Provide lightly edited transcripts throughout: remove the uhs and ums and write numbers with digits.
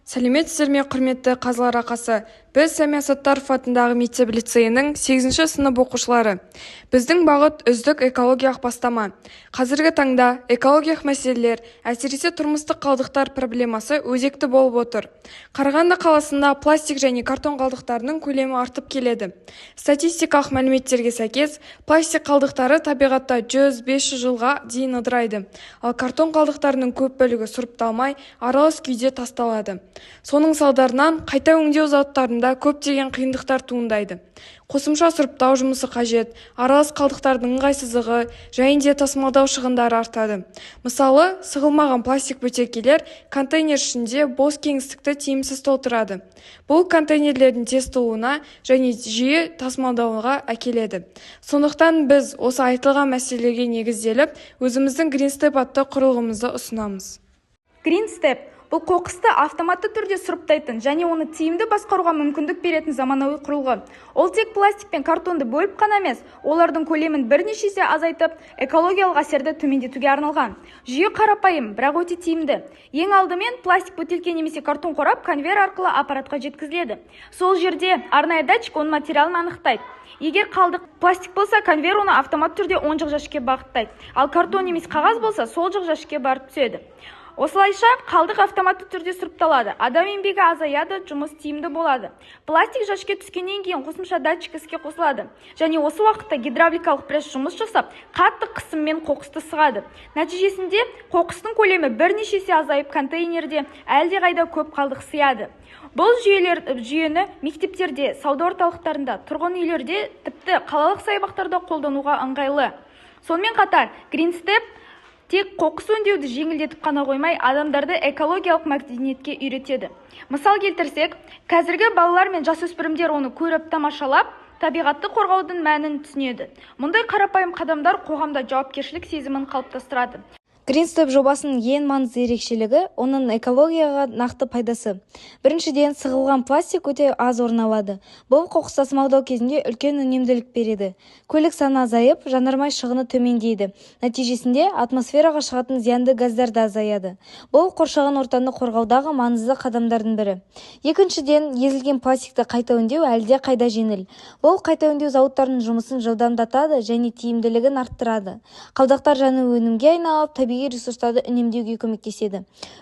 Сәлеметсіздер ме, құрметті қазылар ақасы. Біз Сәмия Саттаров атындағы мектеп-лицейінің 8-ші сынып оқушылары. Біздің бағыт үздік экологиялық бастама. Қазіргі таңда экологиялық мәселелер, әсіресе тұрмыстық қалдықтар проблемасы өзекті болып отыр. Қарағанды қаласында пластик және картон қалдықтарының көлемі артып келеді. Статистикалық мәліметтерге сәйкес, пластик қалдықтары табиғатта 100-500 жылға дейін ыдырайды, ал картон қалдықтарының көп бөлігі сұрыпталмай, аралас күйде тасталады. Соның салдарынан қайта өңдеу зауыттарында көптеген қиындықтар туындайды. Қосымша сұрыптау жұмысы қажет, аралас қалдықтардың ыңғайсыздығы және тасымалдау шығындары артады. Мысалы, сығылмаған пластик бөтелкелер контейнер ішінде бос кеңістікті тиімсіз толтырады. Бұл контейнерлердің тез толуына және жиі тасымалдауға әкеледі. Сондықтан біз осы айтылған мәселеге негізделіп, өзіміздің GreenStep атты құрылғымызды ұсынамыз. GreenStep бұл қоқысты автоматты түрде сұрыптайтын және оны тиімді басқаруға мүмкіндік беретін заманауи құрылғы. Ол тек пластик пен картонды бөліп қана емес, олардың көлемін бірнеше есе азайтып, экологиялық әсерді төмендетуге арналған. Жүйе қарапайым, бірақ өте тиімді. Ең алдымен пластик бөтелке немесе картон қорап конвейер арқылы аппаратқа жеткізіледі. Сол жерде арнайы датчик оның материалын анықтайды. Егер қалдық пластик болса, конвейер оны автомат түрде оң жақ жәшікке бағыттайды. Ал картон немесе қағаз болса, сол жақ жәшікке барып түседі. Осылайша қалдық автоматты түрде сұрыпталады. Адам еңбегі азаяды, жұмыс тиімді болады. Пластик жәшікке түскеннен кейін қосымша датчик іске қосылады. Және осы уақытта гидравликалық пресс жұмыс жасап, қатты қысыммен қоқысты сығады. Нәтижесінде қоқыстың көлемі бірнеше есе азайып, контейнерде әлдеқайда көп қалдық сыяды. Бұл жүйені мектептерде, сауда орталықтарында, тұрғын үйлерде, тіпті қалалық саябақтарда қолдануға ыңғайлы. Сонымен қатар, GreenStep тек қоқыс өңдеуді жеңілдетіп қана қоймай, адамдарды экологиялық мәдениетке үйретеді. Мысал келтірсек, қазіргі балалар мен жасөспірімдер оны көріп тамашалап, табиғатты қорғаудың мәнін түсінеді. Мұндай қарапайым қадамдар қоғамда жауапкершілік сезімін қалыптастырады. GreenStep жобасының ең маңызды ерекшелігі оның экологияға нақты пайдасы. Біріншіден, сығылған пластик өте аз орын алады. Бұл қоқыс тасымалдау кезінде үлкен үнемділік береді. Көлік саны азайып, жанармай шығыны төмендейді. Нәтижесінде атмосфераға шығатын зиянды газдар да азаяды. Бұл қоршаған ортаны қорғаудағы маңызды қадамдардың бірі. Екіншіден, езілген пластикті қайта өңдеу әлде қайда жеңіл. Бұл қайта өңдеу зауыттарының жұмысын жылдамдатады және тиімділігін арттырады. Қалдықтар жаңа өнімге айналып, табиғи ресурстарды үнемдеуге көмектеседі.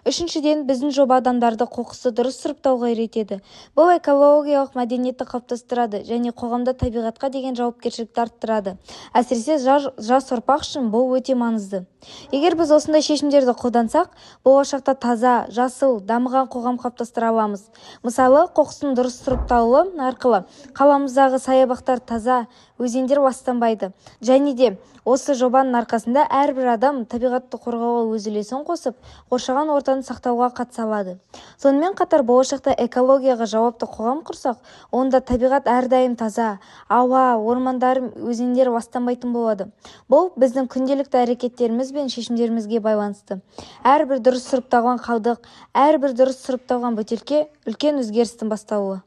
Үшіншіден, біздің жоба адамдарды қоқысты дұрыс сұрыптауға үйретеді. Бұл экологиялық мәдениетті қалыптастырады және қоғамда табиғатқа деген жауапкершілікті арттырады. Әсіресе жас ұрпақ үшін бұл өте маңызды. Егер біз осындай шешімдерді қолдансақ, болашақта таза, жасыл, дамыған қоғам қалыптастыра аламыз. Мысалы, қоқыстың дұрыс сұрыпталуы арқылы қаламыздағы саябақтар таза, өзендер ластанбайды. Және де осы жобаның арқасында әрбір адам табиғатты қорғауға өз үлесін қосып, қоршаған ортаны сақтауға қатыса алады. Сонымен қатар болашақта экологияға жауапты қоғам құрсақ, онда табиғат әрдайым таза, ауа, ормандар, өзендер ластанбайтын болады. Бұл біздің күнделікті әрекеттеріміз бен шешімдерімізге байланысты. Әрбір дұрыс сұрыпталған қалдық, әрбір дұрыс сұрыпталған бөтелке үлкен өзгерістің бастауы.